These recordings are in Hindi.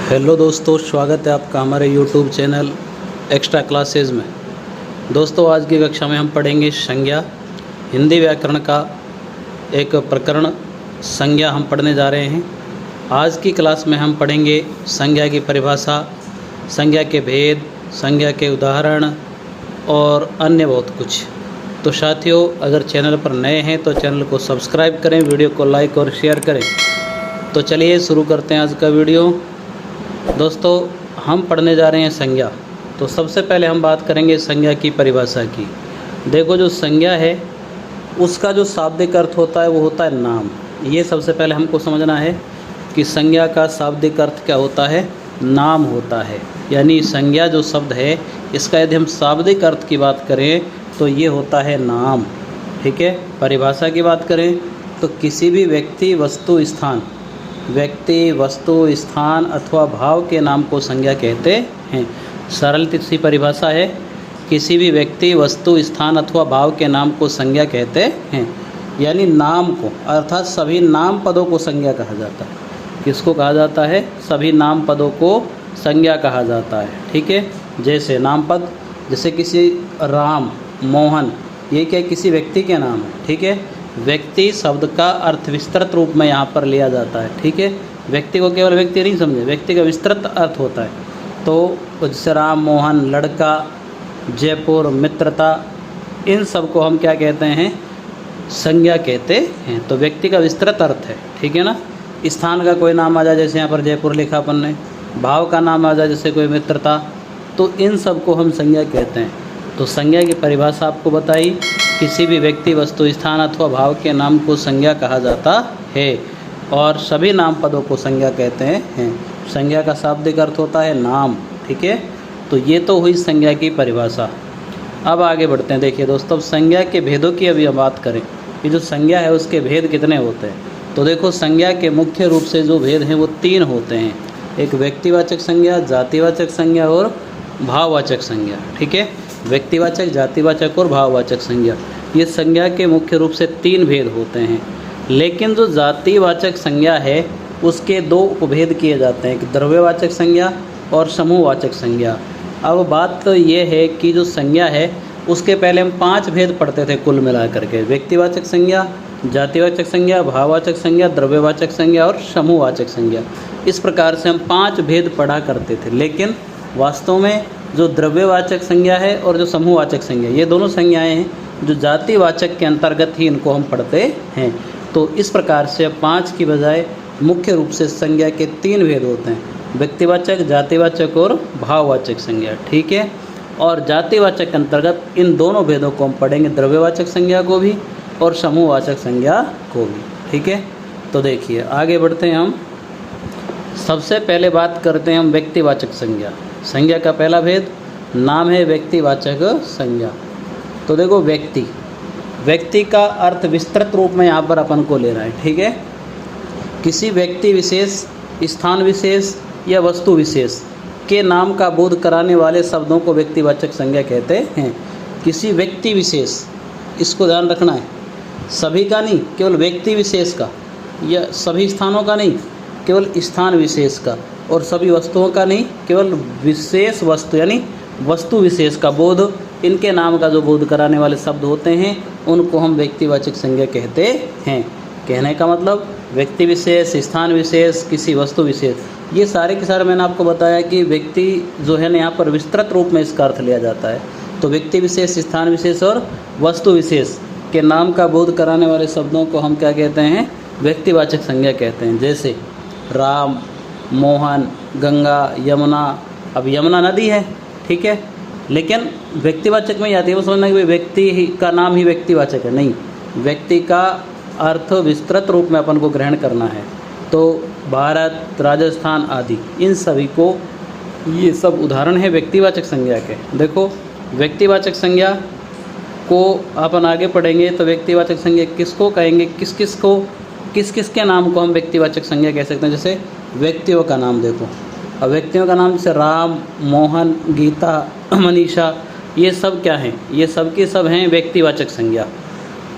हेलो दोस्तों, स्वागत है आपका हमारे यूट्यूब चैनल एक्स्ट्रा क्लासेस में। दोस्तों, आज की कक्षा में हम पढ़ेंगे संज्ञा। हिंदी व्याकरण का एक प्रकरण संज्ञा हम पढ़ने जा रहे हैं। आज की क्लास में हम पढ़ेंगे संज्ञा की परिभाषा, संज्ञा के भेद, संज्ञा के उदाहरण और अन्य बहुत कुछ। तो साथियों, अगर चैनल पर नए हैं तो चैनल को सब्सक्राइब करें, वीडियो को लाइक और शेयर करें। तो चलिए शुरू करते हैं आज का वीडियो। दोस्तों, हम पढ़ने जा रहे हैं संज्ञा। तो सबसे पहले हम बात करेंगे संज्ञा की परिभाषा की। देखो, जो संज्ञा है उसका जो शाब्दिक अर्थ होता है वो होता है नाम। ये सबसे पहले हमको समझना है कि संज्ञा का शाब्दिक अर्थ क्या होता है, नाम होता है। यानी संज्ञा जो शब्द है इसका यदि हम शाब्दिक अर्थ की बात करें तो ये होता है नाम। ठीक है। परिभाषा की बात करें तो किसी भी व्यक्ति, वस्तु, स्थान अथवा भाव के नाम को संज्ञा कहते हैं। सरल सी परिभाषा है, किसी भी व्यक्ति, वस्तु, स्थान अथवा भाव के नाम को संज्ञा कहते हैं। यानी नाम को, अर्थात सभी नाम पदों को संज्ञा कहा जाता है। किसको कहा जाता है? सभी नाम पदों को संज्ञा कहा जाता है। ठीक है। जैसे नाम पद, जैसे किसी राम, मोहन, ये क्या किसी व्यक्ति के नाम है। ठीक है। व्यक्ति शब्द का अर्थ विस्तृत रूप में यहाँ पर लिया जाता है। ठीक है। व्यक्ति को केवल व्यक्ति नहीं समझे, व्यक्ति का विस्तृत अर्थ होता है। तो जैसे राम, मोहन, लड़का, जयपुर, मित्रता, इन सब को हम क्या कहते हैं? संज्ञा कहते हैं। तो व्यक्ति का विस्तृत अर्थ है। ठीक है ना। स्थान का कोई नाम आ जाए, जैसे यहाँ पर जयपुर लिखा अपन ने, भाव का नाम आ जाए जैसे कोई मित्रता, तो इन सब को हम संज्ञा कहते हैं। तो संज्ञा की परिभाषा आपको बताई, किसी भी व्यक्ति, वस्तु, स्थान अथवा भाव के नाम को संज्ञा कहा जाता है और सभी नाम पदों को संज्ञा कहते हैं। संज्ञा का शाब्दिक अर्थ होता है नाम। ठीक है। तो ये तो हुई संज्ञा की परिभाषा। अब आगे बढ़ते हैं। देखिए दोस्तों, संज्ञा के भेदों की अभी हम बात करें कि जो संज्ञा है उसके भेद कितने होते हैं। तो देखो, संज्ञा के मुख्य रूप से जो भेद हैं वो 3 होते हैं। एक व्यक्तिवाचक संज्ञा, जातिवाचक संज्ञा और भाववाचक संज्ञा। ठीक है। व्यक्तिवाचक, जातिवाचक और भाववाचक संज्ञा, ये संज्ञा के मुख्य रूप से 3 भेद होते हैं। लेकिन जो जातिवाचक संज्ञा है उसके 2 उपभेद किए जाते हैं, एक द्रव्यवाचक संज्ञा और समूहवाचक संज्ञा। अब बात तो ये है कि जो संज्ञा है उसके पहले हम 5 भेद पढ़ते थे कुल मिलाकर के, व्यक्तिवाचक संज्ञा, जातिवाचक संज्ञा, भाववाचक संज्ञा, द्रव्यवाचक संज्ञा और समूहवाचक संज्ञा। इस प्रकार से हम 5 भेद पढ़ा करते थे। लेकिन वास्तव में जो द्रव्यवाचक संज्ञा है और जो समूहवाचक संज्ञा, ये दोनों संज्ञाएं हैं जो जातिवाचक के अंतर्गत ही इनको हम पढ़ते हैं। तो इस प्रकार से 5 की बजाय मुख्य रूप से संज्ञा के 3 भेद होते हैं, व्यक्तिवाचक, जातिवाचक और भाववाचक संज्ञा। ठीक है। और जातिवाचक के अंतर्गत इन दोनों भेदों को हम पढ़ेंगे, द्रव्यवाचक संज्ञा को भी और समूहवाचक संज्ञा को भी। ठीक है। तो देखिए आगे बढ़ते हैं हम। सबसे पहले बात करते हैं हम व्यक्तिवाचक संज्ञा। संज्ञा का पहला भेद नाम है व्यक्तिवाचक संज्ञा। तो देखो, व्यक्ति का अर्थ विस्तृत रूप में यहाँ पर अपन को ले रहा है। ठीक है। किसी व्यक्ति विशेष, स्थान विशेष या वस्तु विशेष के नाम का बोध कराने वाले शब्दों को व्यक्तिवाचक संज्ञा कहते हैं। किसी व्यक्ति विशेष, इसको ध्यान रखना है, सभी का नहीं, केवल व्यक्ति विशेष का, या सभी स्थानों का नहीं, केवल स्थान विशेष का, और सभी वस्तुओं का नहीं, केवल विशेष वस्तु यानी वस्तु विशेष का बोध, इनके नाम का जो बोध कराने वाले शब्द होते हैं उनको हम व्यक्तिवाचक संज्ञा कहते हैं। कहने का मतलब व्यक्ति विशेष, स्थान विशेष, किसी वस्तु विशेष, ये सारे के सारे मैंने आपको बताया कि व्यक्ति जो है ना यहाँ पर विस्तृत रूप में इसका अर्थ लिया जाता है। तो व्यक्ति विशेष, स्थान विशेष और वस्तु विशेष के नाम का बोध कराने वाले शब्दों को हम क्या कहते हैं? व्यक्तिवाचक संज्ञा कहते हैं। जैसे राम, मोहन, गंगा, यमुना। अब यमुना नदी है, ठीक है, लेकिन व्यक्तिवाचक में ही आती है। वो समझना कि व्यक्ति ही का नाम ही व्यक्तिवाचक है, नहीं, व्यक्ति का अर्थ विस्तृत रूप में अपन को ग्रहण करना है। तो भारत, राजस्थान आदि, इन सभी को, ये सब उदाहरण है व्यक्तिवाचक संज्ञा के। देखो, व्यक्तिवाचक संज्ञा को अपन आगे पढ़ेंगे तो व्यक्तिवाचक संज्ञा किसको कहेंगे, किस किस के नाम को हम व्यक्तिवाचक संज्ञा कह सकते हैं। जैसे व्यक्तियों का नाम देखो, अब व्यक्तियों का नाम जैसे राम, मोहन, गीता, मनीषा, ये सब क्या हैं? ये सब के सब हैं व्यक्तिवाचक संज्ञा।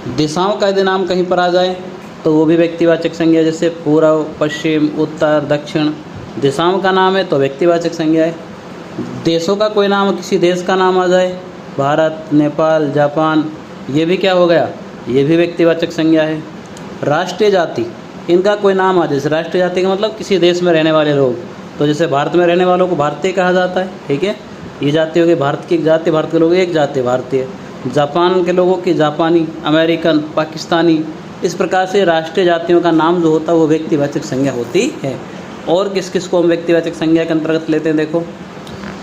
दिशाओं का यदि नाम कहीं पर आ जाए तो वो भी व्यक्तिवाचक संज्ञा, जैसे पूर्व, पश्चिम, उत्तर, दक्षिण, दिशाओं का नाम है तो व्यक्तिवाचक संज्ञा है। देशों का कोई नाम, किसी देश का नाम आ जाए, भारत, नेपाल, जापान, ये भी क्या हो गया, ये भी व्यक्तिवाचक संज्ञा है। राष्ट्रीय जाति, इनका कोई नाम आ, जैसे राष्ट्रीय जाति का मतलब किसी देश में रहने वाले लोग, तो जैसे भारत में रहने वालों को भारतीय कहा जाता है, ठीक है। ये जाति हो गई भारत की एक जाति, भारत के लोग एक जाति भारतीय। जापान के लोगों की जापानी, अमेरिकन, पाकिस्तानी, इस प्रकार से राष्ट्रीय जातियों का नाम जो होता है वो व्यक्तिवाचक संज्ञा होती है। और किस किस को हम व्यक्तिवाचक संज्ञा के अंतर्गत लेते हैं, देखो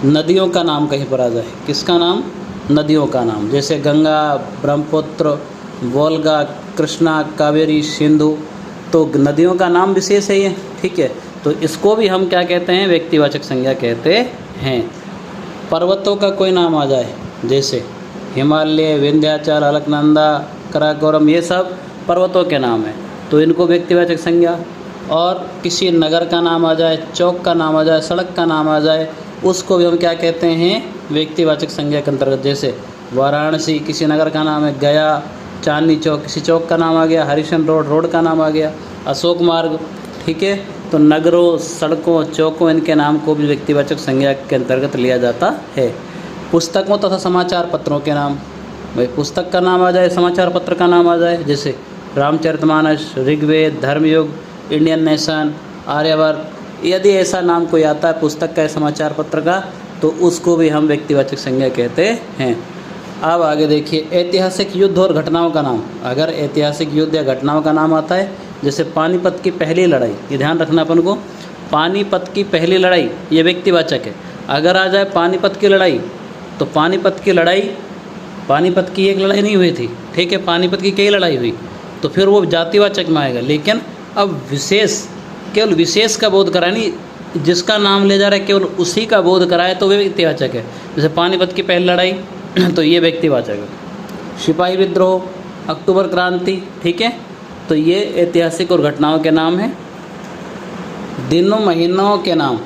नदियों का नाम कहीं पर आ जाए, किसका नाम, नदियों का नाम, जैसे गंगा, ब्रह्मपुत्र, वोल्गा, कृष्णा, कावेरी, सिंधु, तो नदियों का नाम विशेष है ये, ठीक है। तो इसको भी हम क्या कहते हैं, व्यक्तिवाचक संज्ञा कहते हैं। पर्वतों का कोई नाम आ जाए, जैसे हिमालय, विंध्याचल, अलकनंदा, कराकोरम, ये सब पर्वतों के नाम हैं, तो इनको व्यक्तिवाचक संज्ञा। और किसी नगर का नाम आ जाए, चौक का नाम आ जाए, सड़क का नाम आ जाए, उसको भी हम क्या कहते हैं, व्यक्तिवाचक संज्ञा के अंतर्गत। जैसे वाराणसी किसी नगर का नाम है, गया, चांदनी चौक किसी चौक का नाम आ गया, हरिश्चंद्र रोड रोड का नाम आ गया, अशोक मार्ग, ठीक है। तो नगरों, सड़कों, चौकों, इनके नाम को भी व्यक्तिवाचक संज्ञा के अंतर्गत लिया जाता है। पुस्तकों तथा समाचार पत्रों के नाम, भाई पुस्तक का नाम आ जाए, समाचार पत्र का नाम आ जाए, जैसे रामचरितमानस, ऋग्वेद, धर्मयुग, इंडियन नेशन, आर्यावर्त, यदि ऐसा नाम कोई आता है पुस्तक का, समाचार पत्र का, तो उसको भी हम व्यक्तिवाचक संज्ञा कहते हैं। अब आगे देखिए, ऐतिहासिक युद्ध और घटनाओं का नाम। अगर ऐतिहासिक युद्ध या घटनाओं का नाम आता है, जैसे पानीपत की पहली लड़ाई, ये ध्यान रखना अपन को, पानीपत की पहली लड़ाई ये व्यक्तिवाचक है। अगर आ जाए पानीपत की लड़ाई, तो पानीपत की लड़ाई, पानीपत की एक लड़ाई नहीं हुई थी, ठीक है, पानीपत की कई लड़ाई हुई, तो फिर वो जातिवाचक में आएगा। लेकिन अब विशेष, केवल विशेष का बोध कराए, नहीं जिसका नाम ले जा रहा है केवल उसी का बोध कराए, तो वे व्यक्तिवाचक है। जैसे पानीपत की पहली लड़ाई तो ये व्यक्तिवाचक है। सिपाही विद्रोह, अक्टूबर क्रांति, ठीक है, तो ये ऐतिहासिक और घटनाओं के नाम हैं। दिनों महीनों के नाम,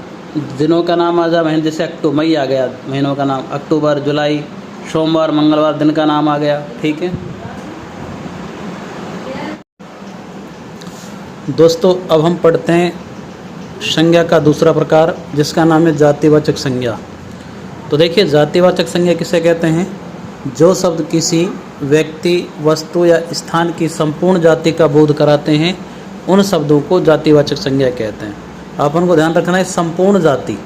दिनों का नाम आ जाए, महीने जैसे अक्टूबर, मई आ गया, महीनों का नाम अक्टूबर, जुलाई, सोमवार, मंगलवार, दिन का नाम आ गया, ठीक है। दोस्तों अब हम पढ़ते हैं संज्ञा का दूसरा प्रकार, जिसका नाम है जातिवाचक संज्ञा। तो देखिए, जातिवाचक संज्ञा किसे कहते हैं, जो शब्द किसी व्यक्ति, वस्तु या स्थान की संपूर्ण जाति का बोध कराते हैं, उन शब्दों को जातिवाचक संज्ञा कहते हैं। अपन को ध्यान रखना है, संपूर्ण जाति,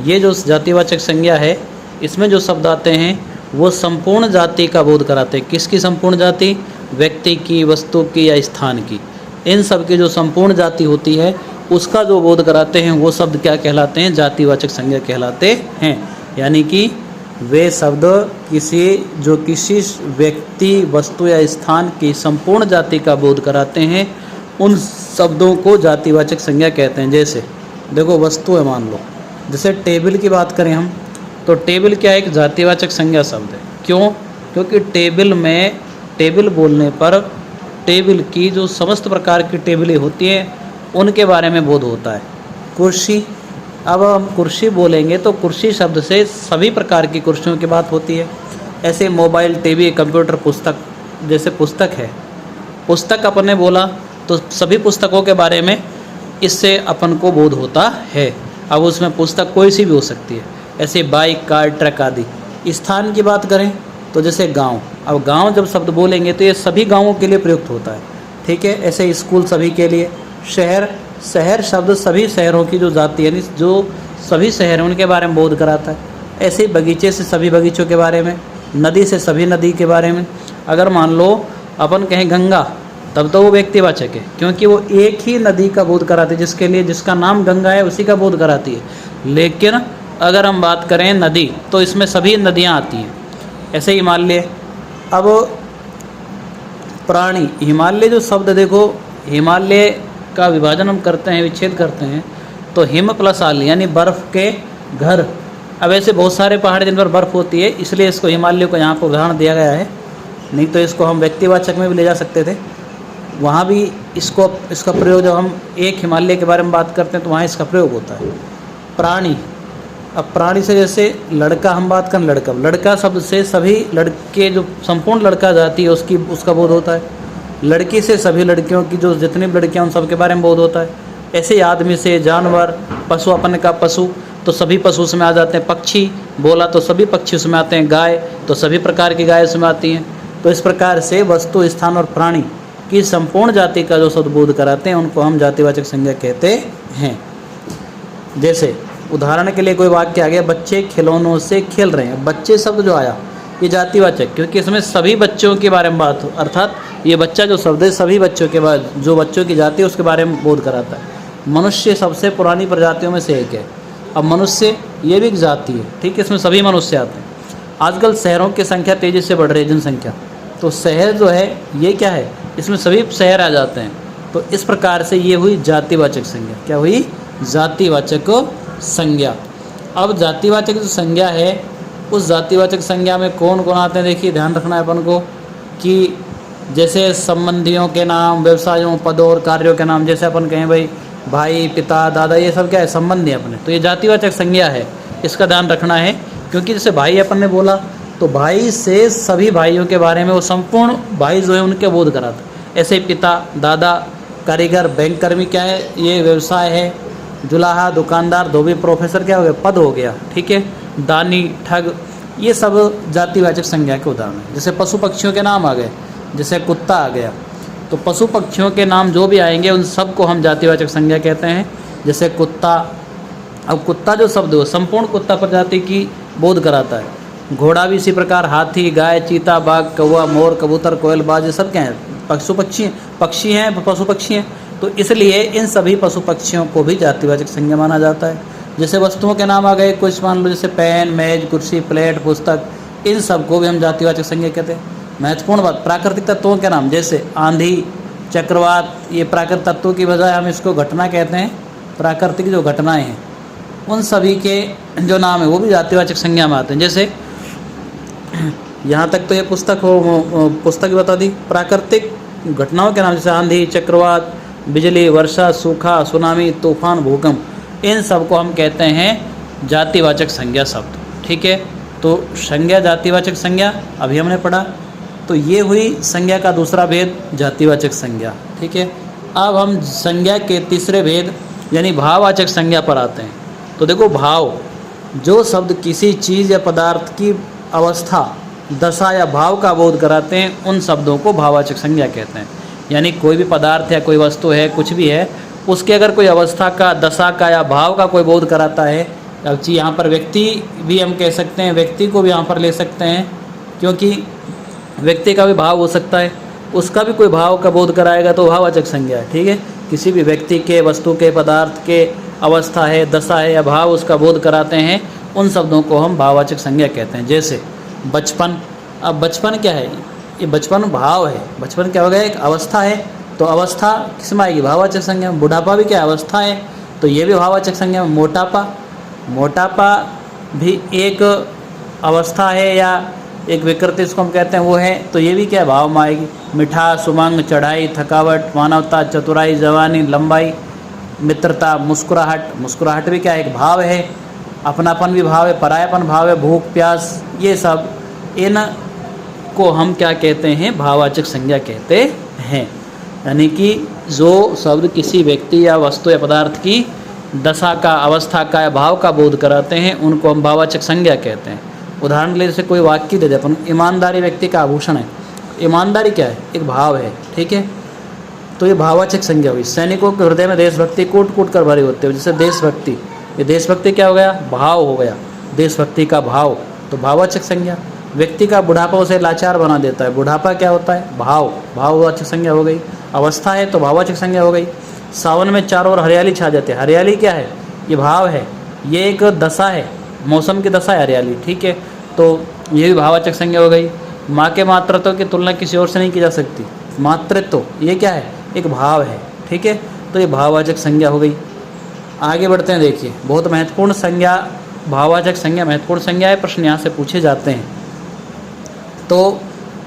ये जो जातिवाचक संज्ञा है, इसमें जो शब्द आते हैं वो संपूर्ण जाति का बोध कराते हैं। किसकी संपूर्ण जाति, व्यक्ति की, वस्तु की या स्थान की, इन सब की जो संपूर्ण जाति होती है उसका जो बोध कराते हैं वो शब्द क्या कहलाते हैं, जातिवाचक संज्ञा कहलाते हैं। यानी कि वे शब्द किसी व्यक्ति, वस्तु या स्थान की संपूर्ण जाति का बोध कराते हैं, उन शब्दों को जातिवाचक संज्ञा कहते हैं। जैसे देखो, वस्तु है, मान लो जैसे टेबल की बात करें हम, तो टेबल क्या है, एक जातिवाचक संज्ञा शब्द है। क्यों, क्योंकि टेबल में, टेबल बोलने पर टेबल की जो समस्त प्रकार की टेबलें होती हैं उनके बारे में बोध होता है। कुर्सी, अब हम कुर्सी बोलेंगे तो कुर्सी शब्द से सभी प्रकार की कुर्सियों की बात होती है। ऐसे मोबाइल, टीवी, कंप्यूटर, पुस्तक, जैसे पुस्तक है, पुस्तक अपन ने बोला तो सभी पुस्तकों के बारे में इससे अपन को बोध होता है। अब उसमें पुस्तक कोई सी भी हो सकती है, ऐसे बाइक, कार, ट्रक आदि। स्थान की बात करें तो जैसे गांव, अब गांव जब शब्द बोलेंगे तो ये सभी गांवों के लिए प्रयुक्त होता है, ठीक है। ऐसे स्कूल सभी के लिए। शहर, शहर शब्द सभी शहरों की जो जाति है, जो सभी शहर हैं उनके बारे में बोध कराता है। ऐसे बगीचे से सभी बगीचों के बारे में, नदी से सभी नदी के बारे में। अगर मान लो अपन कहें गंगा, तब तो वो व्यक्तिवाचक है, क्योंकि वो एक ही नदी का बोध कराती है, जिसके लिए, जिसका नाम गंगा है उसी का बोध कराती है। लेकिन अगर हम बात करें नदी, तो इसमें सभी नदियाँ आती हैं। ऐसे हिमालय, अब प्राणी, हिमालय जो शब्द देखो, हिमालय का विभाजन हम करते हैं, विच्छेद करते हैं, तो हिम प्लस आल यानी बर्फ़ के घर। अब ऐसे बहुत सारे पहाड़ जिन पर बर्फ़ होती है, इसलिए इसको हिमालय को यहाँ पर उदाहरण दिया गया है। नहीं तो इसको हम व्यक्तिवाचक में भी ले जा सकते थे, वहाँ भी इसका प्रयोग, जब हम एक हिमालय के बारे में बात करते हैं तो वहाँ इसका प्रयोग होता है। प्राणी, अब प्राणी से जैसे लड़का हम बात करें, लड़का शब्द से सभी लड़के, जो संपूर्ण लड़का जाति है उसका बोध होता है। लड़की से सभी लड़कियों की जो जितनी भी लड़कियाँ उन सब के बारे में बोध होता है। ऐसे ही आदमी से जानवर, पशु अपन का पशु तो सभी पशु उसमें आ जाते हैं, पक्षी बोला तो सभी पक्षी उसमें आते हैं, गाय तो सभी प्रकार की गाय उसमें आती हैं। तो इस प्रकार से वस्तु, स्थान और प्राणी की संपूर्ण जाति का जो शब्द बोध कराते हैं उनको हम जातिवाचक संज्ञा कहते हैं। जैसे उदाहरण के लिए कोई वाक्य आ गया, बच्चे खिलौनों से खेल रहे हैं। बच्चे शब्द जो आया ये जातिवाचक, क्योंकि इसमें सभी बच्चों के बारे में बात हो, अर्थात ये बच्चा जो शब्द है सभी बच्चों के बाद जो बच्चों की जाति है उसके बारे में बोध कराता है। मनुष्य सबसे पुरानी प्रजातियों में से एक है। अब मनुष्य ये भी एक जाति है, ठीक है, इसमें सभी मनुष्य आते हैं। आजकल शहरों की संख्या तेज़ी से बढ़ रही है, जनसंख्या, तो शहर जो है ये क्या है, इसमें सभी शहर आ जाते हैं। तो इस प्रकार से ये हुई जातिवाचक संज्ञा। क्या हुई? जातिवाचक संज्ञा। अब जातिवाचक जो संज्ञा है उस जातिवाचक संज्ञा में कौन कौन आते हैं, देखिए ध्यान रखना है अपन को कि जैसे संबंधियों के नाम, व्यवसायों, पदों और कार्यों के नाम, जैसे अपन कहें भाई भाई, पिता, दादा, ये सब क्या है, संबंधी अपने, तो ये जातिवाचक संज्ञा है, इसका ध्यान रखना है। क्योंकि जैसे भाई अपन ने बोला तो भाई से सभी भाइयों के बारे में वो संपूर्ण भाई जो है उनके बोध कराता। ऐसे ही पिता, दादा, कारीगर, बैंक कर्मी क्या है, ये व्यवसाय है। जुलाहा, दुकानदार, धोबी, प्रोफेसर क्या हो गया, पद हो गया, ठीक है। दानी, ठग, ये सब जातिवाचक संज्ञा के उदाहरण हैं। जैसे पशु पक्षियों के नाम आ गए, जैसे कुत्ता आ गया, तो पशु पक्षियों के नाम जो भी आएंगे उन सब को हम जातिवाचक संज्ञा कहते हैं। जैसे कुत्ता, अब कुत्ता जो शब्द हो संपूर्ण कुत्ता प्रजाति की बोध कराता है। घोड़ा भी इसी प्रकार, हाथी, गाय, चीता, बाघ, कौवा, मोर, कबूतर, कोयल, बाज, ये सब क्या है, पशु पक्षी हैं, पशु पक्षी हैं। तो इसलिए इन सभी पशु पक्षियों को भी जातिवाचक संज्ञा माना जाता है। जैसे वस्तुओं के नाम आ गए कुछ, मान लो जैसे पेन, मेज, कुर्सी, प्लेट, पुस्तक, इन सब को भी हम जातिवाचक संज्ञा कहते हैं। महत्वपूर्ण बात, प्राकृतिक तत्वों के नाम, जैसे आंधी, चक्रवात, ये प्राकृतिक तत्वों की बजाय हम इसको घटना कहते हैं। प्राकृतिक जो घटनाएं हैं उन सभी के जो नाम है वो भी जातिवाचक संज्ञा में आते हैं। जैसे यहाँ तक तो ये पुस्तक बता दी। प्राकृतिक घटनाओं के नाम जैसे आंधी, चक्रवात, बिजली, वर्षा, सूखा, सुनामी, तूफान, भूकंप, इन सब को हम कहते हैं जातिवाचक संज्ञा शब्द, ठीक है। तो संज्ञा, जातिवाचक संज्ञा अभी हमने पढ़ा। तो ये हुई संज्ञा का दूसरा भेद, जातिवाचक संज्ञा, ठीक है। अब हम संज्ञा के तीसरे भेद यानी भाववाचक संज्ञा पर आते हैं। तो देखो, भाव, जो शब्द किसी चीज़ या पदार्थ की अवस्था, दशा या भाव का बोध कराते हैं उन शब्दों को भाववाचक संज्ञा कहते हैं। यानी कोई भी पदार्थ या कोई वस्तु है, कुछ भी है, उसके अगर कोई अवस्था का, दशा का या भाव का कोई बोध कराता है। अब चीज़ यहाँ पर व्यक्ति भी हम कह सकते हैं, व्यक्ति को भी यहाँ पर ले सकते हैं, क्योंकि व्यक्ति का भी भाव हो सकता है, उसका भी कोई भाव का बोध कराएगा तो भाववाचक संज्ञा है, ठीक है। किसी भी व्यक्ति के, वस्तु के, पदार्थ के अवस्था है, दशा है या भाव उसका बोध कराते हैं, उन शब्दों को हम भाववाचक संज्ञा कहते हैं। जैसे बचपन, अब बचपन क्या है, ये बचपन भाव है। बचपन क्या हो गया, एक अवस्था है, तो अवस्था किस में आएगी, भाववाचक संज्ञा में। बुढ़ापा भी क्या अवस्था है, तो ये भी भाववाचक संज्ञा में। मोटापा भी एक अवस्था है या एक विकृति इसको हम कहते हैं, वो है, तो ये भी क्या भाव में आएगी। मिठास, उमंग, चढ़ाई, थकावट, मानवता, चतुराई, जवानी, लंबाई, मित्रता, मुस्कुराहट भी क्या एक भाव है। अपनापन भी भाव है, परायापन भाव है, भूख, प्यास, ये सब, इन को हम क्या कहते हैं, भाववाचक संज्ञा कहते हैं। यानी कि जो शब्द किसी व्यक्ति या वस्तु या पदार्थ की दशा का, अवस्था का या भाव का बोध कराते हैं उनको हम भाववाचक संज्ञा कहते हैं। उदाहरण के लिए जैसे कोई वाक्य दे दे अपन, ईमानदारी व्यक्ति का आभूषण है। ईमानदारी क्या है, एक भाव है, ठीक है। तो ये भाववाचक संज्ञा हुई। सैनिकों के हृदय में देशभक्ति कूट कूट कर भरी होती है। जैसे देशभक्ति, ये देशभक्ति क्या हो गया, भाव हो गया, देशभक्ति का भाव, तो भाववाचक संज्ञा। व्यक्ति का बुढ़ापा उसे लाचार बना देता है, बुढ़ापा क्या होता है, भाववाचक संज्ञा हो गई। अवस्था है तो भाववाचक संज्ञा हो गई। सावन में चारों ओर हरियाली छा जाती है, हरियाली क्या है, ये भाव है, ये एक दशा है, मौसम की दशा है हरियाली, ठीक है। तो ये भी भाववाचक संज्ञा हो गई। माँ के मातृत्व की तुलना किसी और से नहीं की जा सकती, मातृत्व ये क्या है, एक भाव है, ठीक है। तो ये भाववाचक संज्ञा हो गई। आगे बढ़ते हैं, देखिए बहुत महत्वपूर्ण संज्ञा, भाववाचक संज्ञा महत्वपूर्ण संज्ञा है, प्रश्न यहाँ से पूछे जाते हैं। तो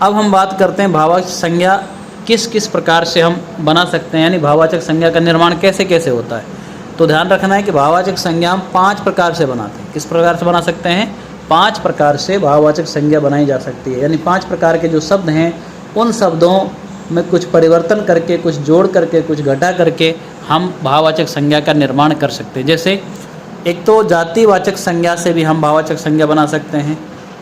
अब हम बात करते हैं भाववाचक संज्ञा किस किस प्रकार से हम बना सकते हैं, यानी भाववाचक संज्ञा का निर्माण कैसे कैसे होता है। तो ध्यान रखना है कि भाववाचक संज्ञा हम 5 प्रकार से बनाते हैं। किस प्रकार से बना सकते हैं, 5 प्रकार से भाववाचक संज्ञा बनाई जा सकती है। यानी 5 प्रकार के जो शब्द हैं उन शब्दों में कुछ परिवर्तन करके, कुछ जोड़ करके, कुछ घटा करके हम भाववाचक संज्ञा का निर्माण कर सकते हैं। जैसे एक तो जातिवाचक संज्ञा से भी हम भाववाचक संज्ञा बना सकते हैं,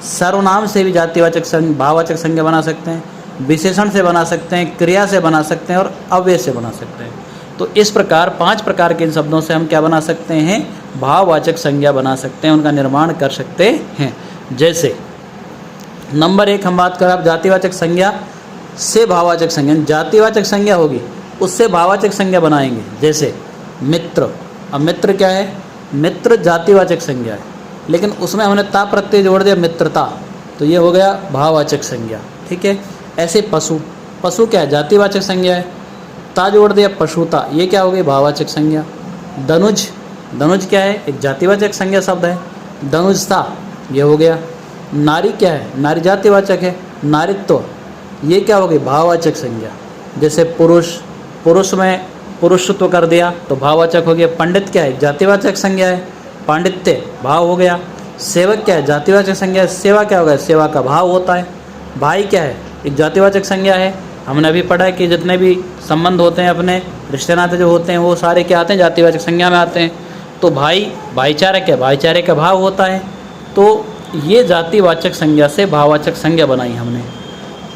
सर्वनाम से भी भाववाचक संज्ञा बना सकते हैं, विशेषण से बना सकते हैं, क्रिया से बना सकते हैं और अव्यय से बना सकते हैं। तो इस प्रकार 5 प्रकार के इन शब्दों से हम क्या बना सकते हैं, भाववाचक संज्ञा बना सकते हैं, उनका निर्माण कर सकते हैं। जैसे नंबर 1 हम बात करें, अब जातिवाचक संज्ञा से भाववाचक संज्ञा, जातिवाचक संज्ञा होगी उससे भाववाचक संज्ञा बनाएंगे। जैसे मित्र, अब मित्र क्या है, मित्र जातिवाचक संज्ञा है, लेकिन उसमें हमने ता प्रत्यय जोड़ दिया मित्रता, तो ये हो गया भाववाचक संज्ञा। ठीक है। ऐसे पशु, पशु क्या है, जातिवाचक संज्ञा है, ता जोड़ दिया पशुता, ये क्या हो गई, भाववाचक संज्ञा। धनुज, धनुज क्या है, एक जातिवाचक संज्ञा शब्द है, धनुजता ये हो गया। नारी क्या है, नारी जातिवाचक है, नारित्व ये क्या हो गई, भाववाचक संज्ञा। जैसे पुरुष, पुरुष में पुरुषत्व कर दिया तो भाववाचक हो गया। पंडित क्या है, जातिवाचक संज्ञा है, पांडित्य भाव हो गया। सेवक क्या है, जातिवाचक संज्ञा है, सेवा क्या होगा, सेवा का भाव होता है। भाई क्या है, एक जातिवाचक संज्ञा है, हमने अभी पढ़ा है कि जितने भी संबंध होते हैं अपने रिश्ते नाते जो होते हैं वो सारे क्या आते हैं, जातिवाचक संज्ञा में आते हैं। तो भाई, भाईचारा क्या, भाईचारे का भाव होता है। तो ये जातिवाचक संज्ञा से भाववाचक संज्ञा बनाई हमने।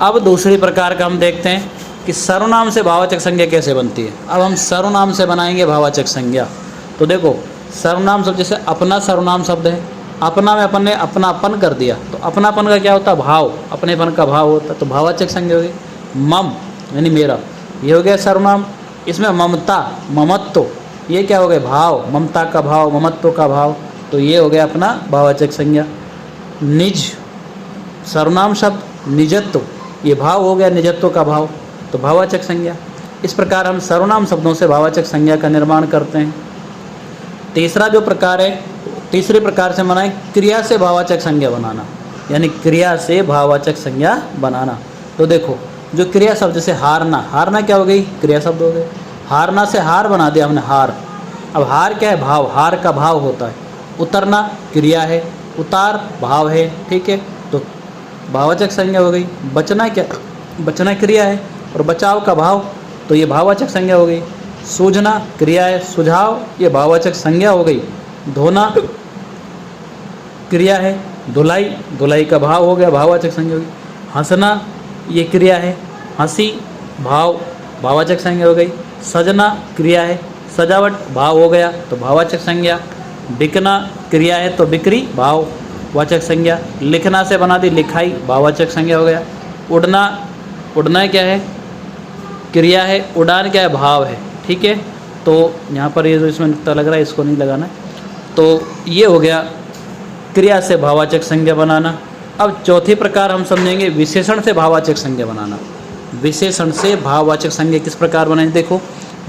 अब दूसरी प्रकार का हम देखते हैं कि सर्वनाम से भाववाचक संज्ञा कैसे बनती है। अब हम सर्वनाम से बनाएंगे भाववाचक संज्ञा। तो देखो सर्वनाम शब्द, जैसे अपना सर्वनाम शब्द है, अपना में अपन ने अपनापन कर दिया, तो अपनापन का क्या होता है, भाव, अपनेपन का भाव होता है, तो भाववाचक संज्ञा होगी। मम यानी मेरा, ये हो गया सर्वनाम। इसमें ममता, ममत्व ये क्या हो गया, भाव, ममता का भाव, ममत्व का भाव, तो ये हो गया अपना भाववाचक संज्ञा। निज, सर्वनाम शब्द, निजत्व ये भाव हो गया, निजत्व का भाव, तो भाववाचक संज्ञा। इस प्रकार हम सर्वनाम शब्दों से भाववाचक संज्ञा का निर्माण करते हैं। तीसरा जो प्रकार है, तीसरे प्रकार से बनाए क्रिया से भाववाचक संज्ञा बनाना, यानी क्रिया से भाववाचक संज्ञा बनाना। तो देखो जो क्रिया शब्द, जैसे हारना, हारना क्या हो गई, क्रिया शब्द हो गए। हारना से हार बना दिया हमने, हार। अब हार क्या है, भाव, हार का भाव होता है। उतरना क्रिया है, उतार भाव है। ठीक है, तो भाववाचक संज्ञा हो गई। बचना क्या, बचना क्रिया है और बचाव का भाव, तो ये भाववाचक संज्ञा हो गई। सूझना क्रिया है, सुझाव ये भाववाचक संज्ञा हो गई। धोना क्रिया है, धुलाई, धुलाई का भाव हो गया, भाववाचक संज्ञा हो गई। हंसना ये क्रिया है, हंसी भाव, भाववाचक संज्ञा हो गई। सजना क्रिया है, सजावट भाव हो गया, तो भाववाचक संज्ञा। बिकना क्रिया है, तो बिक्री भाववाचक संज्ञा। लिखना से बना दी लिखाई, भाववाचक संज्ञा हो गया। उड़ना, उड़ना क्या है, क्रिया है, उड़ान क्या है, भाव है। ठीक है, तो यहाँ पर ये जो इसमें नुक्ता लग रहा है इसको नहीं लगाना। तो ये हो गया क्रिया से भाववाचक संज्ञा बनाना। अब चौथी प्रकार हम समझेंगे विशेषण से भाववाचक संज्ञा बनाना। विशेषण से भाववाचक संज्ञा किस प्रकार बनाएं, देखो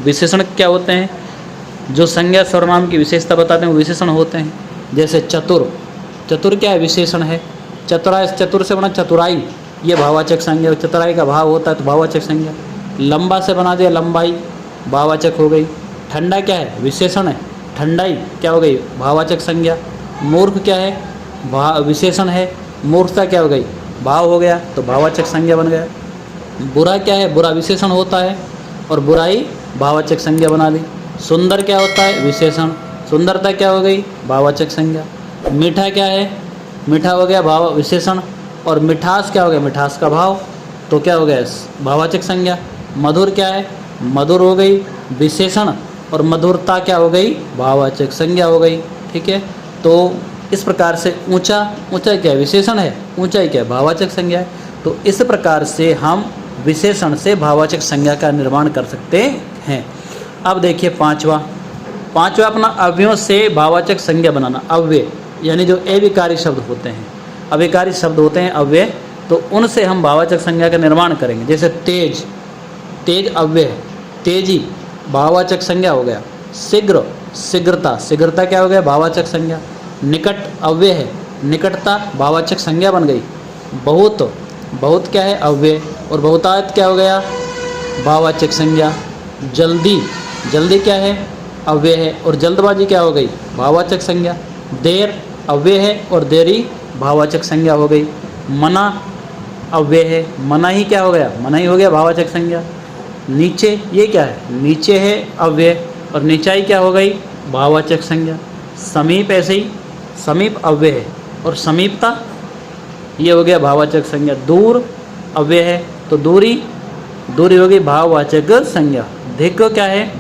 विशेषण क्या होते हैं, जो संज्ञा सर्वनाम की विशेषता बताते हैं वो विशेषण होते हैं। जैसे चतुर, चतुर क्या है, विशेषण है। चतुराई, चतुर से बना चतुराई, ये भाववाचक संज्ञा, चतुराई का भाव होता है तो भाववाचक संज्ञा। लंबा से बना दिया लंबाई, भाववाचक हो गई। ठंडा क्या है, विशेषण है, ठंडाई क्या हो गई, भाववाचक संज्ञा। मूर्ख क्या है, विशेषण है, मूर्खता क्या हो गई, भाव हो गया, तो भाववाचक संज्ञा बन गया। बुरा क्या है, बुरा विशेषण होता है और बुराई भाववाचक संज्ञा बना दी। सुंदर क्या होता है, विशेषण, सुंदरता क्या हो गई, भाववाचक संज्ञा। मीठा क्या है, मीठा हो गया भाव विशेषण, और मिठास क्या हो गया, मिठास का भाव, तो क्या हो गया, भाववाचक संज्ञा। मधुर क्या है, मधुर हो गई विशेषण, और मधुरता क्या हो गई, भाववाचक संज्ञा हो गई। ठीक है, तो इस प्रकार से ऊंचा, ऊंचाई क्या है, विशेषण है, ऊंचाई क्या है, भाववाचक संज्ञा है। तो इस प्रकार से हम विशेषण से भाववाचक संज्ञा का निर्माण कर सकते हैं। अब देखिए पांचवा अपना अव्ययों से भाववाचक संज्ञा बनाना। अव्यय यानी जो अविकारी शब्द होते हैं, अविकारी शब्द होते हैं अव्यय, तो उनसे हम भाववाचक संज्ञा का निर्माण करेंगे। जैसे तेज, तेज अव्यय है, तेजी भाववाचक संज्ञा हो गया। शीघ्र, शीघ्रता, शीघ्रता क्या हो गया, भाववाचक संज्ञा। निकट अव्यय है, निकटता भाववाचक संज्ञा बन गई। बहुत, बहुत क्या है, अव्यय, और बहुतायत क्या हो गया, भाववाचक संज्ञा। जल्दी, जल्दी क्या है, अव्यय है, और जल्दबाजी क्या हो गई, भाववाचक संज्ञा। देर अव्यय है और देरी भाववाचक संज्ञा हो गई। मना अव्यय है, मना ही क्या हो गया, मना ही हो गया भाववाचक संज्ञा। नीचे ये क्या है, नीचे है अव्यय, और निचाई क्या हो गई, भाववाचक संज्ञा। समीप ऐसे ही, समीप अव्यय है और समीपता ये हो गया भाववाचक संज्ञा। दूर अव्यय है तो दूरी, दूरी हो गई भाववाचक संज्ञा। धिक् क्या है,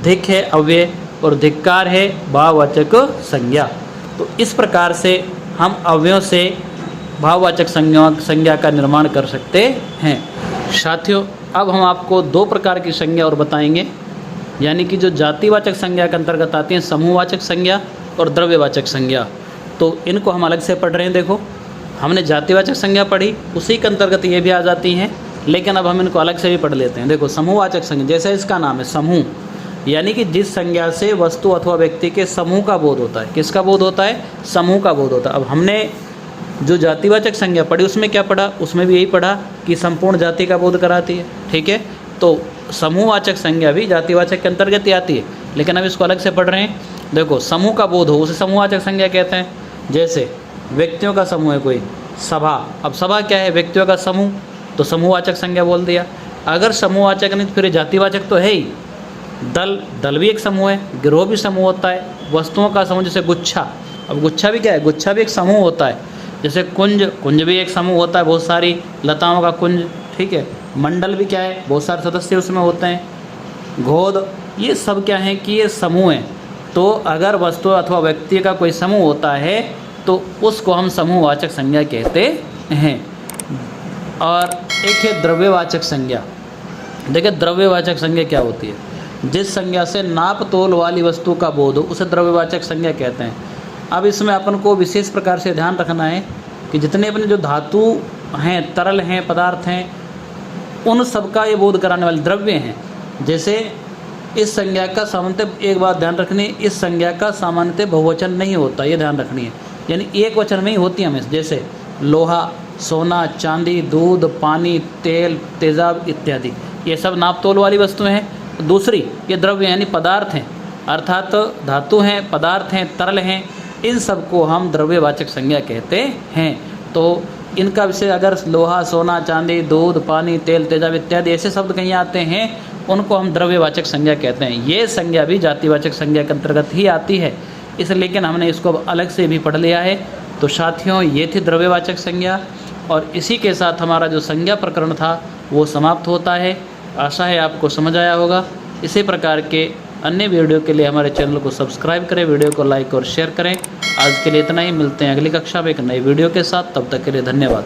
धिक् है अव्यय और धिक्कार है भाववाचक संज्ञा। तो इस प्रकार से हम अव्ययों से भाववाचक संज्ञा का निर्माण कर सकते हैं। साथियों, अब हम आपको दो प्रकार की संज्ञा और बताएंगे, यानी कि जो जातिवाचक संज्ञा के अंतर्गत आती हैं, समूहवाचक संज्ञा और द्रव्यवाचक संज्ञा। तो इनको हम अलग से पढ़ रहे हैं। देखो, हमने जातिवाचक संज्ञा पढ़ी, उसी के अंतर्गत ये भी आ जाती हैं, लेकिन अब हम इनको अलग से भी पढ़ लेते हैं। देखो, समूहवाचक संज्ञा, जैसे इसका नाम है समूह, यानी कि जिस संज्ञा से वस्तु अथवा व्यक्ति के समूह का बोध होता है। किसका बोध होता है, समूह का बोध होता है। अब हमने जो जातिवाचक संज्ञा पढ़ी उसमें क्या पढ़ा, उसमें भी यही पढ़ा कि संपूर्ण जाति का बोध कराती है। ठीक है, तो समूहवाचक संज्ञा भी जातिवाचक के अंतर्गत ही आती है, लेकिन अब इसको अलग से पढ़ रहे हैं। देखो, समूह का बोध हो उसे समूहवाचक संज्ञा कहते हैं। जैसे व्यक्तियों का समूह है कोई, सभा, अब सभा क्या है, व्यक्तियों का समूह, तो समूहवाचक संज्ञा बोल दिया। अगर समूहवाचक नहीं तो फिर जातिवाचक तो है ही। दल, दल भी एक समूह है, गिरोह भी समूह होता है। वस्तुओं का समूह, जैसे गुच्छा, अब गुच्छा भी क्या है, गुच्छा भी एक समूह होता है। जैसे कुंज, कुंज भी एक समूह होता है, बहुत सारी लताओं का कुंज। ठीक है, मंडल भी क्या है, बहुत सारे सदस्य उसमें होते हैं। गोद, ये सब क्या है कि ये समूह हैं। तो अगर वस्तु अथवा व्यक्ति का कोई समूह होता है तो उसको हम समूहवाचक संज्ञा कहते हैं। और एक है द्रव्यवाचक संज्ञा। देखिए, द्रव्यवाचक संज्ञा क्या होती है, जिस संज्ञा से नाप तोल वाली वस्तु का बोध हो उसे द्रव्यवाचक संज्ञा कहते हैं। अब इसमें अपन को विशेष प्रकार से ध्यान रखना है कि जितने अपने जो धातु हैं, तरल हैं, पदार्थ हैं, उन सबका ये बोध कराने वाले द्रव्य हैं। जैसे इस संज्ञा का सामान्यतः, एक बात ध्यान रखनी, इस संज्ञा का सामान्यतः बहुवचन नहीं होता, ये ध्यान रखनी है, यानी एक वचन में ही होती है हमेशा। जैसे लोहा, सोना, चांदी, दूध, पानी, तेल, तेजाब इत्यादि, ये सब नाप तोल वाली वस्तुएं हैं। दूसरी, ये द्रव्य यानी पदार्थ हैं, अर्थात धातु हैं, पदार्थ हैं, तरल हैं, इन सबको हम द्रव्यवाचक संज्ञा कहते हैं। तो इनका विषय, अगर लोहा, सोना, चांदी, दूध, पानी, तेल, तेजाब इत्यादि ऐसे शब्द कहीं आते हैं, उनको हम द्रव्यवाचक संज्ञा कहते हैं। ये संज्ञा भी जातिवाचक संज्ञा के अंतर्गत ही आती है, इसलिए लेकिन हमने इसको अलग से भी पढ़ लिया है। तो साथियों, ये थी द्रव्यवाचक संज्ञा, और इसी के साथ हमारा जो संज्ञा प्रकरण था वो समाप्त होता है। आशा है आपको समझ आया होगा। इसी प्रकार के अन्य वीडियो के लिए हमारे चैनल को सब्सक्राइब करें, वीडियो को लाइक और शेयर करें। आज के लिए इतना ही, मिलते हैं अगली कक्षा में एक नई वीडियो के साथ। तब तक के लिए धन्यवाद।